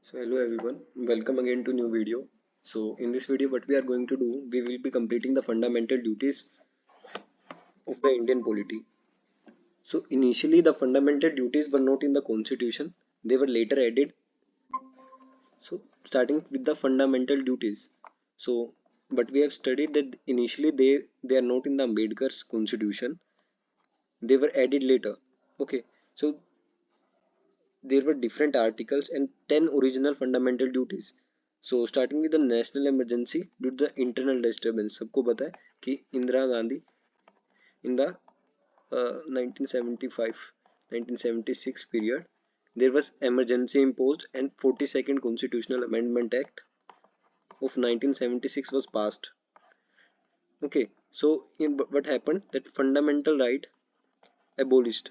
So hello everyone, welcome again to new video. So in this video what we are going to do, we will be completing the fundamental duties of the Indian polity. So initially the fundamental duties were not in the constitution, they were later added. So starting with the fundamental duties. So but we have studied that initially they are not in the Ambedkar's constitution, they were added later. Okay, so there were different articles and 10 original fundamental duties. So starting with the national emergency due to the internal disturbance. सबको पता है कि Indira Gandhi in the 1975-1976 period there was emergency imposed and 42nd constitutional amendment act of 1976 was passed. Okay, so what happened that fundamental right abolished.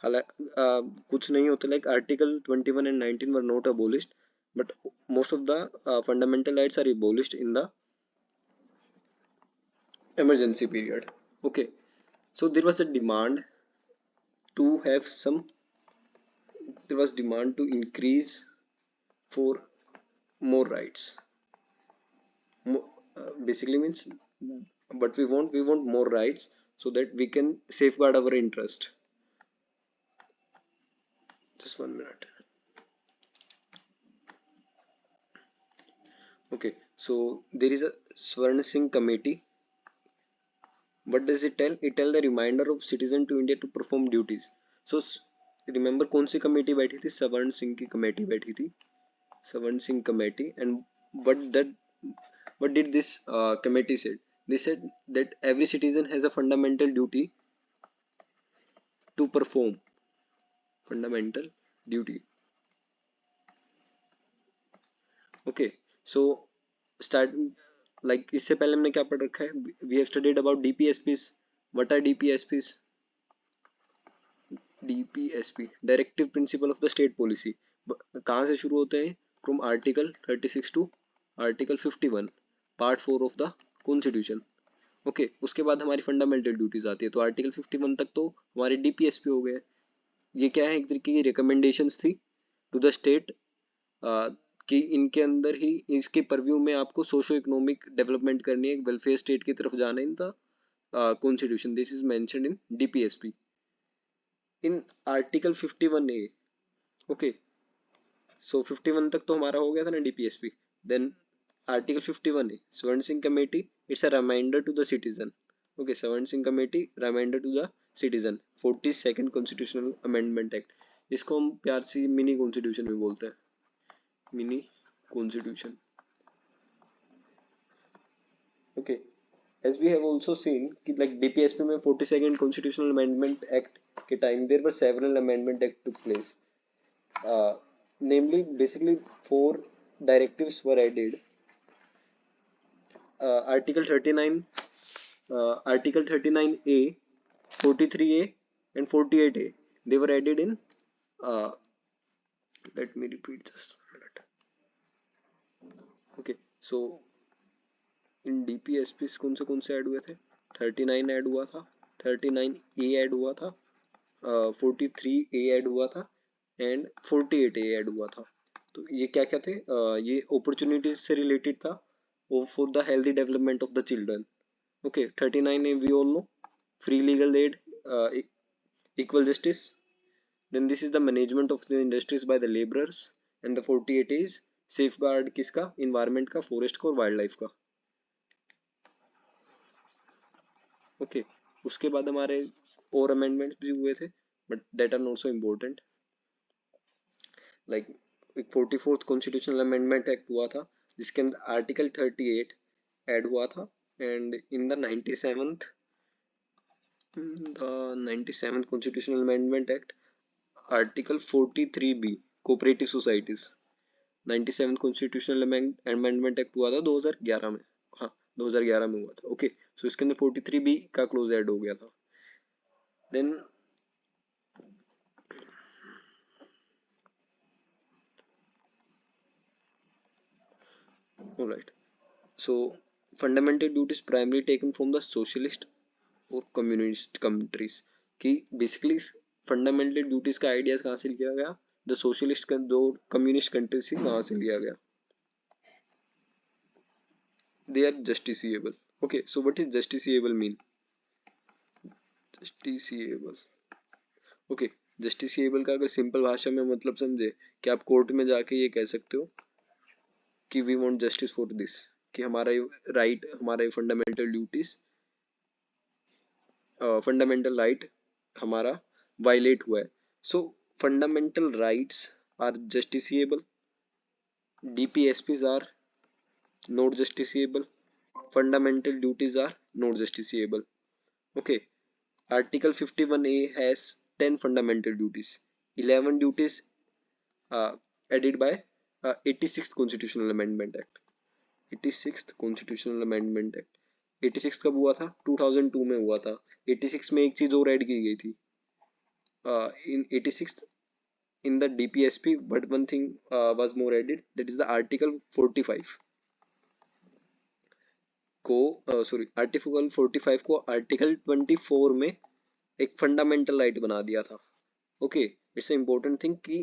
कुछ नहीं होता like article 21 and 19 were not abolished but most of the fundamental rights are abolished in the emergency period. Okay, so there was a demand to have some, there was demand to increase for more rights. Basically means what we want more rights so that we can safeguard our interest. Just 1 minute. Okay, so there is a Swarn Singh committee. What does it tell? It tell the reminder of citizen to India to perform duties. So remember कौन सी committee बैठी थी? सवर्ण सिंह की committee बैठी थी. सवर्ण Singh committee. And what did this committee said? They said that every citizen has a fundamental duty to perform. Fundamental duty. Okay, so start like इससे पहले हमने क्या पढ़ रखा है? We have studied about DPSPs. What are DPSPs? DPSP directive principle of the state policy कहाँ से शुरू होते हैं? From article 36 to article 51 part 4 of the constitution. Okay, उसके बाद हमारी फंडामेंटल ड्यूटीज आती है. तो आर्टिकल 51 तक तो हमारे डीपीएसपी हो गए. ये क्या है? एक तरीके की रिकमेंडेशंस थी टू द स्टेट कि इनके अंदर ही इसके परव्यू में आपको सोशो इकोनॉमिक डेवलपमेंट करनी है, वेलफेयर स्टेट की तरफ जाना है in the constitution. This is mentioned in DPSP in article 51A. Okay, so 51 तक तो हमारा हो गया था ना DPSP. Then article 51A Swaran Singh committee, it's a reminder to the citizen. Okay, Swaran Singh committee reminder to the citizen. 42nd constitutional amendment act, इसको हम प्यार से मिनी कॉन्स्टिट्यूशन भी बोलते हैं. Mini constitution. Okay, as we have also seen कि like DPSP में 42nd Constitutional Amendment Act के time there were several amendment act took place. Namely, basically 4 directives were added. Article 39, Article 39A, 43A, and 48A. They were added in. Let me repeat just a minute. Okay, so in DPSP कौन से add हुए थे? 39 add हुआ था, 39A add हुआ था, 43A add हुआ था एंड 48A ऐड हुआ था. तो ये क्या क्या थे? ये अपॉर्चुनिटीज से रिलेटेड था for the healthy development of the children. Okay, 39A we all know, free legal aid, equal justice. Then this is the management of the industries by the labourers. And the 48A is safeguard किसका? Environment का, forest का और wild life का. Okay, उसके बाद हमारे और amendments भी हुए थे but that are not so important. Like 44th constitutional amendment act हुआ था जिसके अंदर आर्टिकल 38 ऐड हुआ था. And in the 97th constitutional amendment act article 43B cooperative societies. 97th constitutional amendment act हुआ था 2011 में. हाँ, 2011 में हुआ था. ओके, सो इसके अंदर 43B का क्लोज ऐड हो गया था. Then alright, so fundamental duties primarily taken from the socialist और कम्युनिस्ट कंट्रीज. कि बेसिकली फंडामेंटल ड्यूटीज का आइडियाज कहाँ से लिया गया? द सोशलिस्ट जो कम्युनिस्ट कंट्री थी वहां से लिया गया. They are justiciable. Okay, so what is justiciable mean? Justiciable. Okay, justiciable का अगर सिंपल भाषा में मतलब समझे कि आप कोर्ट में जाके ये कह सकते हो कि we want justice for this, कि हमारा ये राइट, हमारा ये फंडामेंटल राइट हमारा वायलेट हुआ है. So fundamental rights are justiciable, DPSPs are not justiciable, fundamental duties are not justiciable. Okay, Article 51A has 10 fundamental duties. 11 duties added by 86th Constitutional Amendment Act. 86th Constitutional Amendment Act. 86 कब हुआ था? 2002 में हुआ था. 86 में एक चीज और ऐड की गई थी. In 86 in the DPSP, but one thing was more added. That is the Article 45 को आर्टिकल 45 को आर्टिकल 24 में एक फंडामेंटल राइट बना दिया था. ओके, इट्स इम्पोर्टेंट थिंग कि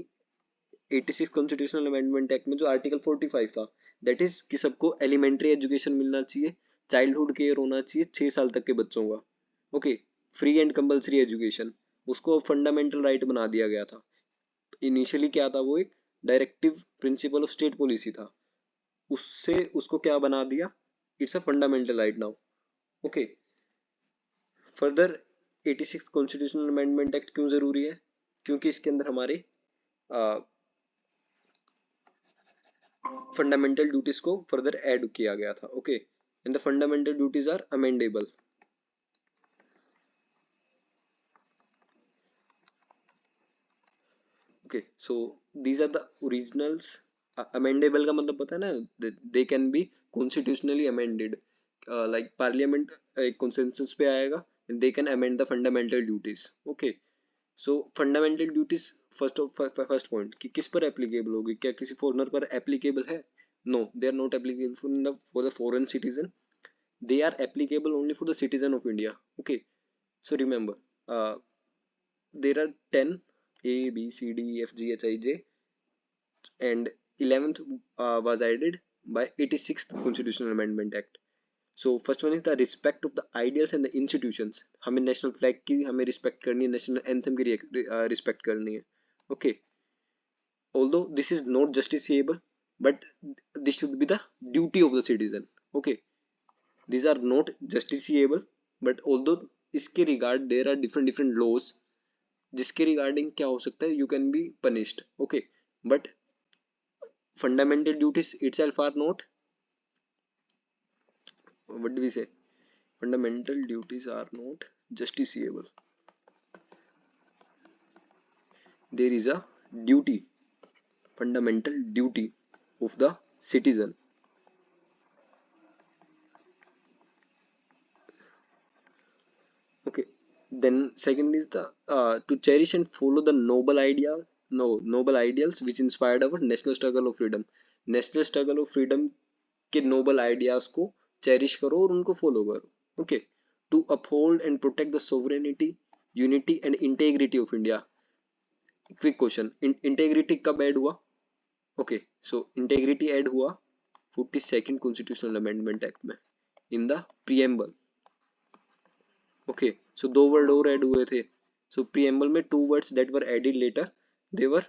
86 कॉन्स्टिट्यूशनल अमेंडमेंट एक्ट में जो आर्टिकल 45 था, दैट इज कि सबको एलिमेंट्री एजुकेशन मिलना चाहिए, चाइल्डहुड केयर होना चाहिए 6 साल तक के बच्चों का. Okay, free and compulsory education, उसको फंडामेंटल राइट बना दिया गया था. इनिशियली क्या था, वो एक directive principle of state policy था, उससे उसको क्या बना दिया, it's a fundamental right now. Okay, further 86 constitutional amendment act क्यों जरूरी है? क्योंकि इसके अंदर हमारे फंडामेंटल ड्यूटीज को फर्दर ऐड किया गया था. Okay, and the fundamental duties are amendable. Okay, so these are the originals. Amendable का मतलब पता है ना, दे can B constitutionally amended, like parliament एक कंसेंसस पे आएगा and they can amend the fundamental duties. Okay, so fundamental duties first point कि किस पर एप्लीकेबल होगी, क्या किसी फॉरेनर पर एप्लीकेबल है? No, they are not applicable for the foreign citizen, they are applicable only for the citizen of India. Okay, so remember, there are 10 A, B, C, D, E, F, G, H, I, J, and 11th was added by 86th Constitutional Amendment Act. So first one is the respect of the ideals and the institutions. हमें national flag की हमें respect करनी है, national anthem की respect करनी है. Okay, although this is not justiciable, but this should be the duty of the citizen. Okay, these are not justiciable, but although इसके regard there are different laws जिसके regarding क्या हो सकता है, you can be punished. Okay, but fundamental duties itself are not, what do we say, fundamental duties are not justiciable. There is a duty, fundamental duty of the citizen. Okay, then second is the to cherish and follow the noble ideals which inspired our national struggle of freedom. National struggle of freedom के noble ideas को cherish करो और उनको follow करो. Okay, to uphold and protect the sovereignty, unity and integrity of India. Quick question, integrity कब add हुआ? Okay, so integrity add हुआ 42nd constitutional amendment act में, in the preamble. Okay, so दो word और add हुए थे. So preamble में two words that were added later, they were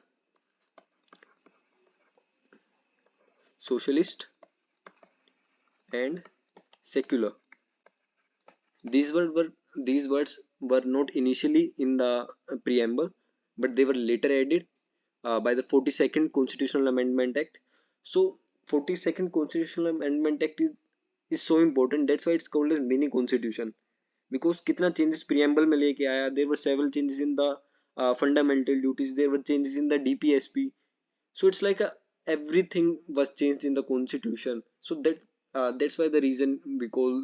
socialist and secular. These words were not initially in the preamble, but they were later added by the 42nd Constitutional Amendment Act. So 42nd Constitutional Amendment Act is so important. That's why it's called as mini constitution. Because कितना changes preamble में लेके आया. There were several changes in the fundamental duties. There were changes in the DPSP. So it's like everything was changed in the constitution. So that's why the reason we call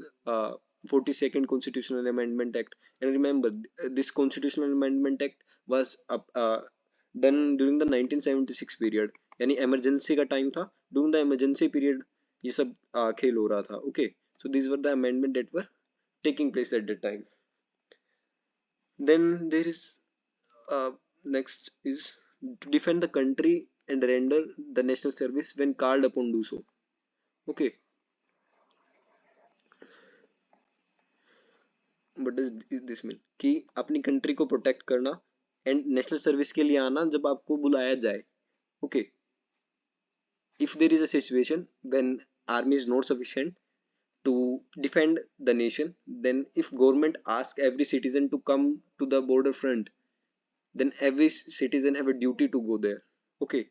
42nd Constitutional Amendment Act. And remember, this Constitutional Amendment Act was done during the 1976 period, यानी emergency का time था. During the emergency period ये सब खेल हो रहा था. Okay, so these were the amendment that were taking place at that time. Then there is next is to defend the country and render the national service when called upon do so. Okay, what does this mean? कि अपनी country को protect करना and national service के लिए आना जब आपको बुलाया जाए. Okay, if there is a situation when army is not sufficient to defend the nation, then if government asks every citizen to come to the border front, then every citizen have a duty to go there. Okay,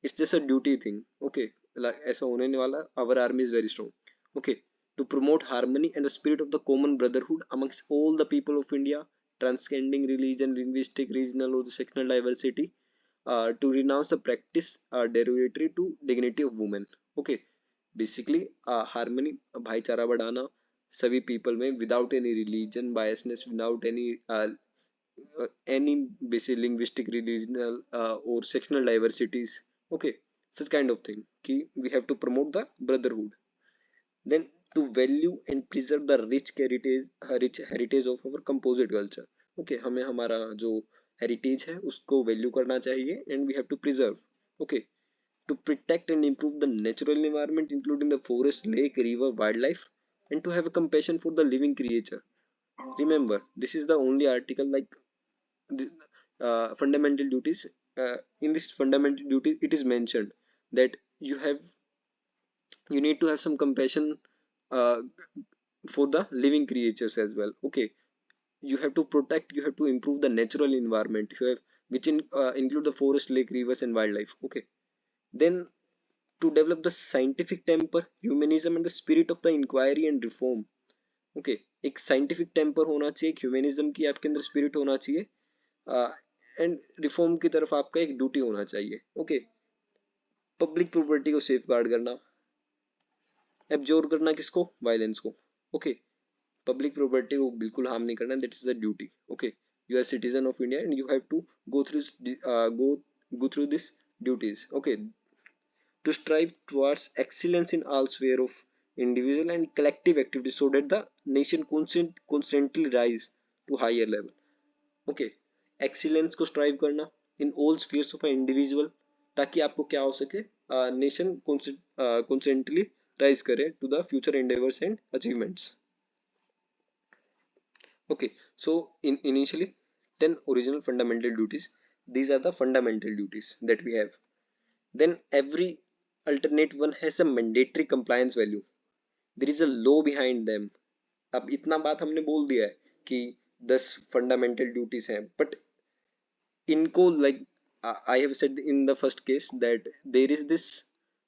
it's just a duty thing. Okay, like ऐसा होने नहीं वाला. Our army is very strong. Okay, to promote harmony and the spirit of the common brotherhood amongst all the people of India, transcending religion, linguistic, regional or the sectional diversity, to renounce the practice derogatory to dignity of women. Okay, basically harmony, भाईचारा बढ़ाना सभी people में without any religion biasness, without any basic linguistic, regional or sectional diversities. Okay, such kind of thing कि we have to promote the brotherhood. Then to value and preserve the rich heritage of our composite culture. Okay, हमें हमारा जो heritage है उसको value करना चाहिए and we have to preserve. Okay, to protect and improve the natural environment including the forest, lake, river, wildlife, and to have a compassion for the living creature. Remember, this is the only article like the fundamental duties. In this fundamental duty it is mentioned that you need to have some compassion uh, for the living creatures as well. Okay, you have to protect, you have to improve the natural environment, you have which include the forest, lake, rivers and wildlife. Okay, then to develop the scientific temper, humanism and the spirit of the inquiry and reform. Okay, एक scientific temper होना चाहिए, एक humanism की आपके अंदर spirit होना चाहिए and reform की तरफ आपका एक ड्यूटी होना चाहिए. ओके, पब्लिक प्रॉपर्टी को सेफ गार्ड करना, एब्जॉर्ब करना किसको, वायलेंस को. ओके, पब्लिक प्रॉपर्टी को बिल्कुल हार्म नहीं करना, that is the duty. Okay, you are citizen of India and you have to go through go through this duties. Okay, to strive towards excellence in all sphere of individual and collective activities so that the nation constantly rise to higher level. Okay, excellence को strive करना in all spheres of individual, ताकि आपको क्या हो सके, nation constantly rise करे to the future endeavours and achievements. Okay, so in initially 10 original fundamental duties, these are the fundamental duties that we have. Then every alternate one has a mandatory compliance value. There is a law behind them. अब इतना बात हमने बोल दिया है कि 10 fundamental duties हैं, but इनको like I have said in the first case that there is this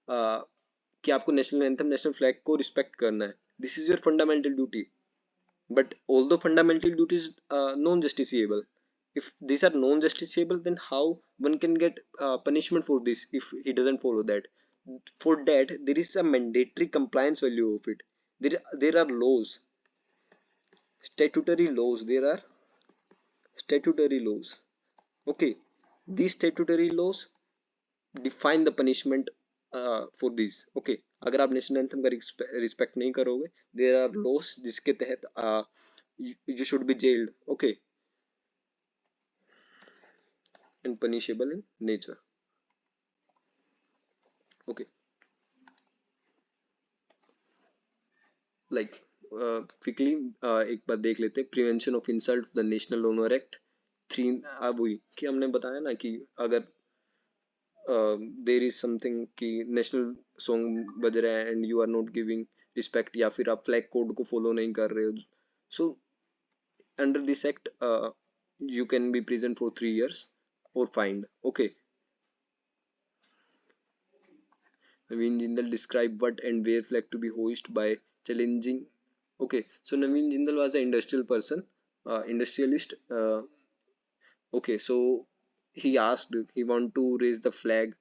कि आपको नेशनल एंथम, नेशनल फ्लैग को रिस्पेक्ट करना है. This is your fundamental duty. But although fundamental duties non-justiciable, if these are non-justiciable, then how one can get punishment for this if he doesn't follow that? For that, there is a mandatory compliance value of it. There are laws, statutory laws. There are statutory laws. Okay, these statutory laws define the punishment for these. Okay, अगर आप national anthem का respect नहीं करोगे, there are loss जिसके तहत you should be jailed. Okay, and punishable in nature. Okay, like quickly एक बार देख लेते हैं. Prevention of insult, the national honour act 3. वही कि हमने बताया ना कि अगर देर इज समथिंग कि नेशनल सॉन्ग बज रहा है and you are not giving respect, या फिर आप फ्लैग कोड को फॉलो नहीं कर रहे हो, so under this act you can be prisoned for 3 years or fined. Okay, Naveen Jindal described what and where flag to be hoisted by challenging. Okay, so Naveen Jindal was an industrial person, industrialist. Okay, so he asked, he want to raise the flag.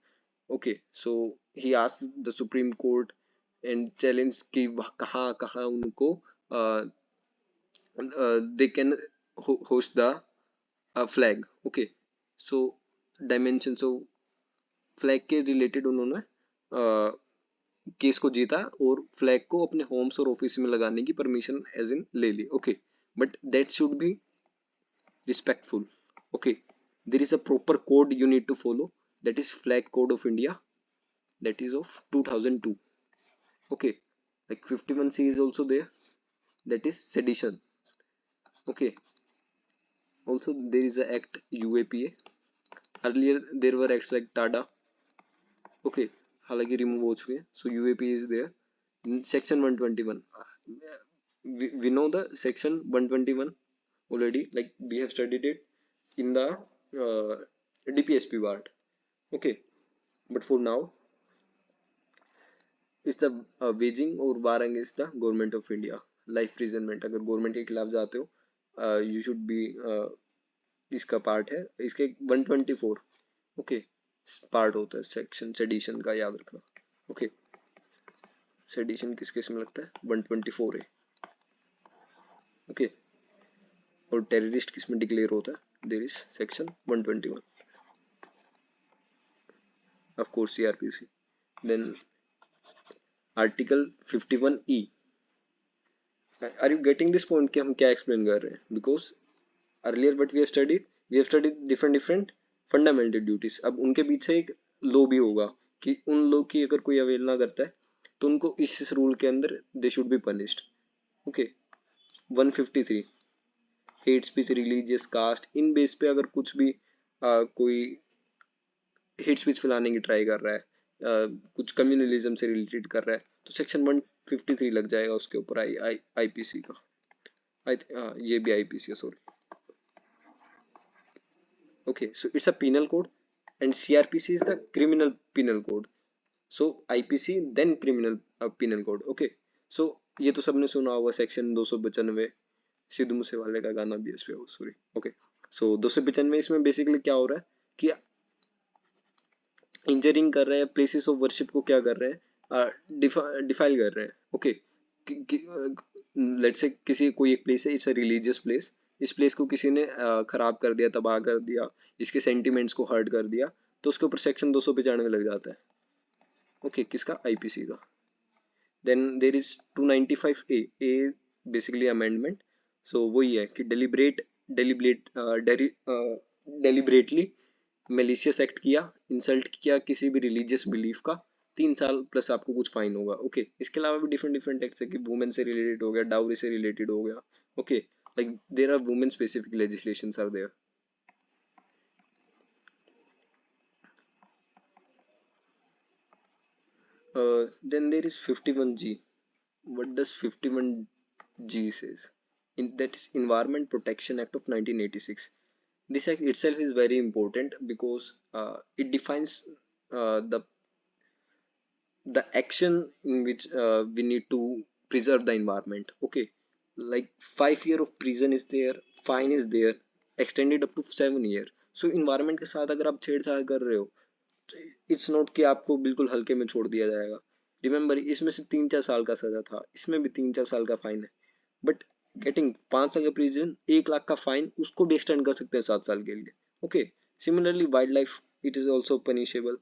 Okay, so he asked the Supreme Court and challenged कि कहाँ कहाँ उनको they can host the flag. Okay, so dimensions of flag के related उन्होंने case को जीता और flag को अपने होम्स और ऑफिस में लगाने की परमिशन एज इन ले ली. Okay, but that should be respectful. Okay, there is a proper code you need to follow, that is Flag Code of India, that is of 2002. Okay, like 51C is also there, that is sedition. Okay, also there is a act UAPA. Earlier there were acts like TADA. Okay, हालांकि remove हो चुके हैं. So UAPA is there. Section 121. We know the section 121 already. Like we have studied it in the DPSP part. Okay, but for now, is the waging or war against the government of India. Life imprisonment. अगर government के खिलाफ जाते हो you should be इसका part है इसके 124. Okay, part होता है सेक्शन सेडिशन का, याद रखना. ओके, सेडिशन किस केस में लगता है 124 है. ओके, और टेररिस्ट किस में डिक्लेयर होता है, there is section 121 of course CrPC. Then article 51E. Are you getting this point कि हम क्या एक्सप्लेन कर रहे हैं? Because earlier but we have studied different fundamental duties. अब उनके पीछे एक लॉ भी होगा कि उन लॉ की अगर कोई अवेलना करता है तो उनको इस रूल के अंदर they should be punished. Okay, 153 hate speech, religious, caste, in base पे अगर कुछ भी कोई हेट स्पीच फैलाने की ट्राई कर रहा है, कुछ कम्युनलिज्म से रिलेटेड कर रहा है, तो सेक्शन 153 लग जाएगा उसके ऊपर आईपीसी का. ये भी आईपीसी है, sorry. Okay, so it's a penal code and CRPC is the criminal penal code. So IPC then criminal penal code. Okay, so ये तो सबने सुना होगा सेक्शन 295, सिद्धू मूसेवाले का गाना भी इस पे हो, सॉरी. ओके, सो 295 इसमें बेसिकली क्या हो रहा है कि इंजरिंग कर रहे हैं, प्लेसेस ऑफ वर्शिप को क्या कर रहे हैं, डिफाइल कर रहे हैं. ओके, लेट्स से किसी कोई एक प्लेस है, इट्स अ रिलीजियस प्लेस, इस प्लेस को किसी ने खराब कर दिया, तबाह कर दिया, इसके सेंटिमेंट्स को हर्ट कर दिया, तो उसके ऊपर सेक्शन 295 लग जाता है. ओके, किसका? आईपीसी का. Then there is 295A basically amendment. So वही है कि डेलिब्रेटली मेलिशियस एक्ट किया, इंसल्ट किया किसी भी रिलीजियस बिलीफ का, 3 साल प्लस आपको कुछ फाइन होगा. ओके, इसके अलावा भी डिफरेंट एक्ट है कि वुमेन से रिलेटेड हो गया, डाउरी से रिलेटेड हो गया. Okay, like there are women specific legislations are there. Then there is 51G. What does 51G says? That is Environment Protection Act of 1986. This act itself is very important because it defines the action in which we need to preserve the environment. Okay, like 5 year of prison is there, fine is there, extended up to 7 year. So environment के साथ अगर आप छेड़छाड़ कर रहे हो, it's not कि आपको बिल्कुल हल्के में छोड़ दिया जाएगा. रिमेम्बर, इसमें सिर्फ 3-4 साल का सजा था, इसमें भी 3-4 साल का फाइन है, बट गेटिंग 5 साल का प्रिजन, 1 लाख का फाइन, उसको भी एक्सटेंड कर सकते हैं 7 साल के लिए. Okay, similarly wildlife it is also punishable.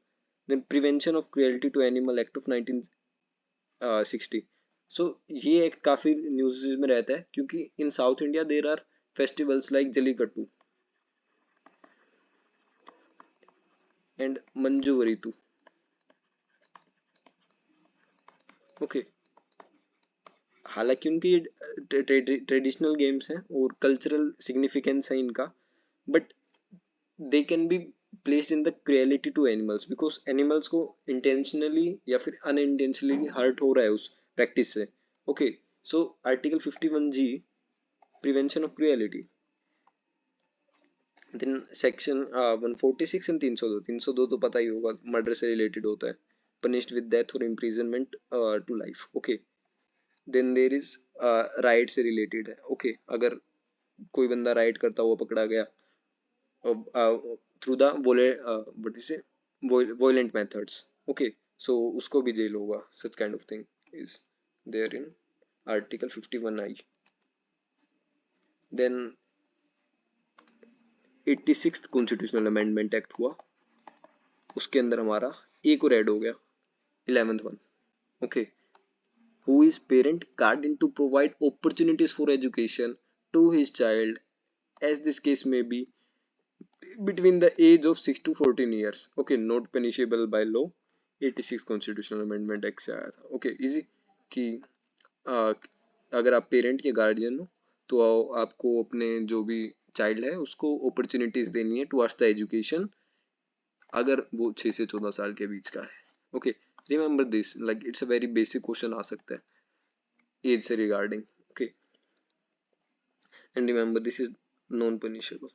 Then prevention of cruelty to animal act of 1960. So ये एक्ट काफी न्यूज में रहता है क्योंकि in south India there are festivals like Jallikattu and Manjuvirattu. Okay, हालांकि उनकी ट्रेडिशनल गेम्स हैं और कल्चरल सिग्निफिकेंस है इनका, but they can be placed in the cruelty to animals because animals को इंटेंशनली या फिर अनइंटेंशनली हर्ट हो रहा है उस प्रैक्टिस से. Okay, so article 51G prevention of cruelty. Then section 146 and 302 तो पता ही होगा, मर्डर से रिलेटेड होता है, पनिश्ड विद डेथ और imprisonment to life. Okay, then there is riot से रिलेटेड है. ओके, अगर कोई बंदा राइट करता हुआ पकड़ा गया through the violent methods, okay, so उसको भी जेल होगा. Such kind of thing is there in article 51I. Then 86th constitutional amendment act हुआ, उसके अंदर हमारा एक और ऐड हो गया, 11th one. Okay, who is parent guardian to provide opportunities for education to his child as this case may be between the age of 6 to 14 years. Okay, not punishable by law. 86 constitutional amendment act से आया था. Okay easy कि आ, अगर आप parent या guardian हो तो आपको अपने जो भी चाइल्ड है उसको अपॉर्चुनिटीज देनी है टुवर्ड्स द एजुकेशन, अगर वो 6 से 14 साल के बीच का है. Okay, remember this, like it's a very basic question आ सकता है एज से regarding. Okay, and remember this is non punishable.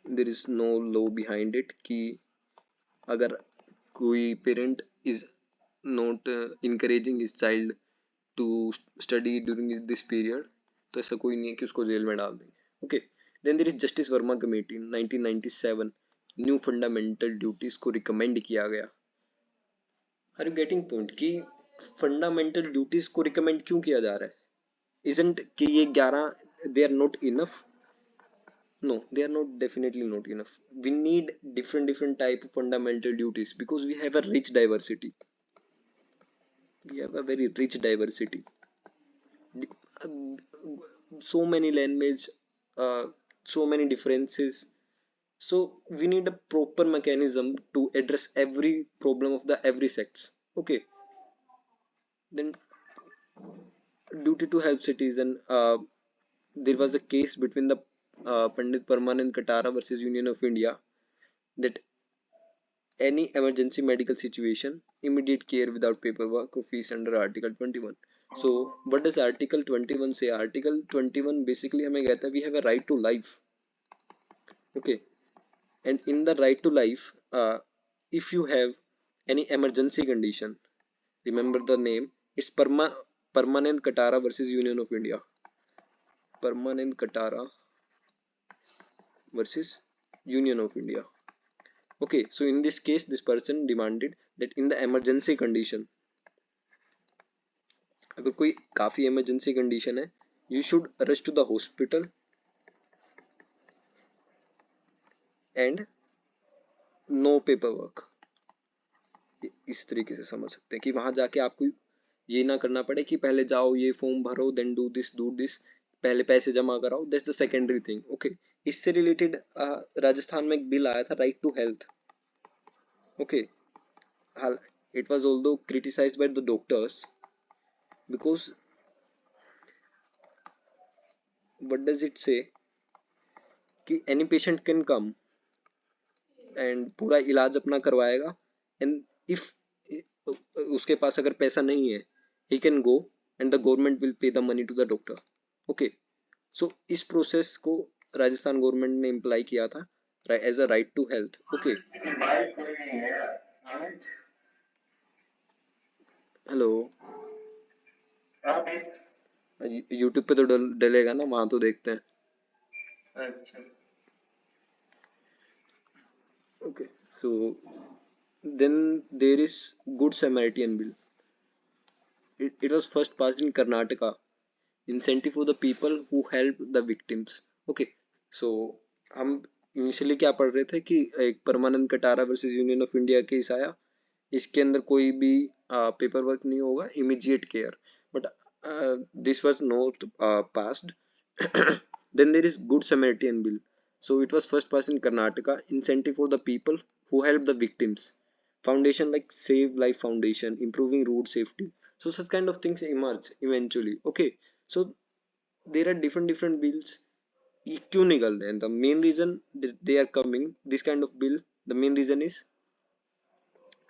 There is no law behind it कि अगर कोई parent is not encouraging his child to study during this period, तो ऐसा कोई नहीं है कि उसको जेल में डाल देंगे. Okay, then there is justice Verma committee 1997, new fundamental duties को रिकमेंड किया गया. आर यू गेटिंग पॉइंट कि फंडामेंटल ड्यूटीज को रिकमेंड क्यों किया जा रहा है? इजंट कि ये 11 they are not enough? No, they are not, definitely not enough. We need different type of fundamental duties because we have a rich diversity. We have a very rich diversity. So many language, so many differences. So we need a proper mechanism to address every problem of the every sects. Okay. Then duty to help citizen. There was a case between the Pandit Parmanand Katara versus Union of India that any emergency medical situation, immediate care without paperwork or fees under Article 21. So, what does Article 21 say? Article 21 basically हमें कहता है we have a right to life. Okay, and in the right to life, if you have any emergency condition, remember the name. It's Permanent Katara versus Union of India. Permanent Katara versus Union of India. Okay, so in this case, this person demanded that in the emergency condition, अगर कोई काफी emergency condition है, you should rush to the hospital and no paper work. इस तरीके से समझ सकते हैं कि वहां जाके आपको ये ना करना पड़े कि पहले जाओ ये फॉर्म भरो देन डू दिस, पहले पैसे जमा कराओ, that's the secondary thing. Okay, इससे रिलेटेड राजस्थान में एक बिल आया था, right to health. Okay, it was although criticized by the doctors because what does it say कि any patient can come and पूरा इलाज अपना करवाएगा, एंड इफ उसके पास अगर पैसा नहीं है he can go and the government will pay the money to the doctor. Okay, so इस प्रोसेस को राजस्थान गवर्नमेंट ने इम्प्लाई किया था as a right to health. Okay, hello, YouTube पे तो डलेगा ना, वहां तो देखते हैं. अच्छा, okay, so then there is Good Samaritan bill. It was first passed in Karnataka. Incentive for the people who help the victims. Okay, so हम initially क्या पढ़ रहे थे कि एक Parmanand Katara versus union of India case आया, इसके अंदर कोई भी पेपर वर्क नहीं होगा, immediate care, but this was not passed. Then there is Good Samaritan bill. So it was first passed in Karnataka. Incentive for the people who help the victims. Foundation like Save Life Foundation, improving road safety. So such kind of things emerge eventually. Okay, so there are different bills. ये क्यों निकल रहे हैं? The main reason that they are coming this kind of bill, the main reason is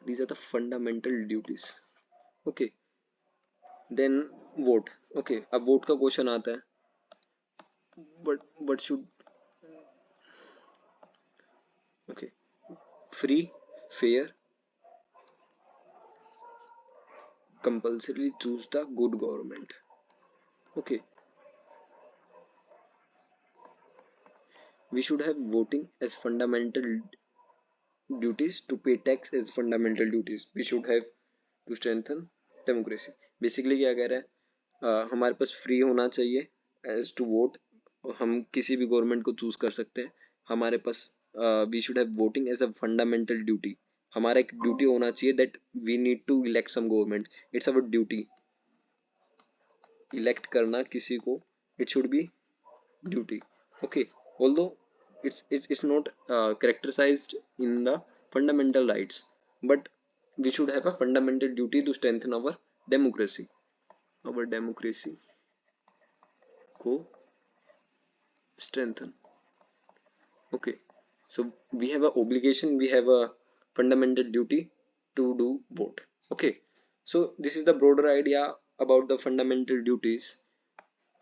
these are the fundamental duties. Okay, then vote. Okay, अब vote का question आता है. What should, okay, free, fair, compulsorily choose the good government. Okay, we should have voting as fundamental duties, to pay tax as fundamental duties. We should have to strengthen democracy. Basically क्या कह रहा है, हमारे पास free होना चाहिए as to vote, हम किसी भी गवर्नमेंट को चूज कर सकते हैं. हमारे पास we should have voting as a fundamental duty. हमारा एक ड्यूटी होना चाहिए that we need to elect some government. It's our duty. Elect करना किसी को, it should be duty. Okay, although it's not characterized in the fundamental rights, but we should have a fundamental duty to strengthen our democracy को strengthen. Okay, so we have a obligation, we have a fundamental duty to do both. Okay, so this is the broader idea about the fundamental duties.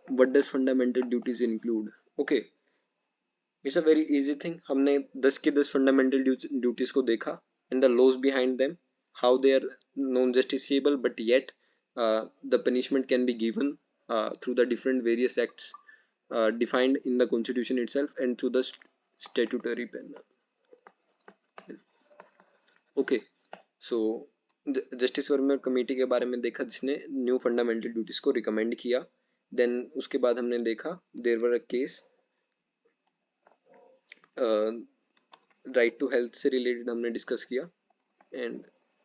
What does fundamental duties include? Okay, it's a very easy thing. हमने 10 के 10 fundamental duties को देखा and the laws behind them, how they are non justiciable, but yet the punishment can be given through the different various acts defined in the constitution itself and through the statutory pen. Okay, so justice Verma committee के बारे में देखा जिसने new fundamental duties को recommend किया. Then उसके बाद हमने देखा there were a case right to health से रिलेटेड हमने डिस्कस किया. एंड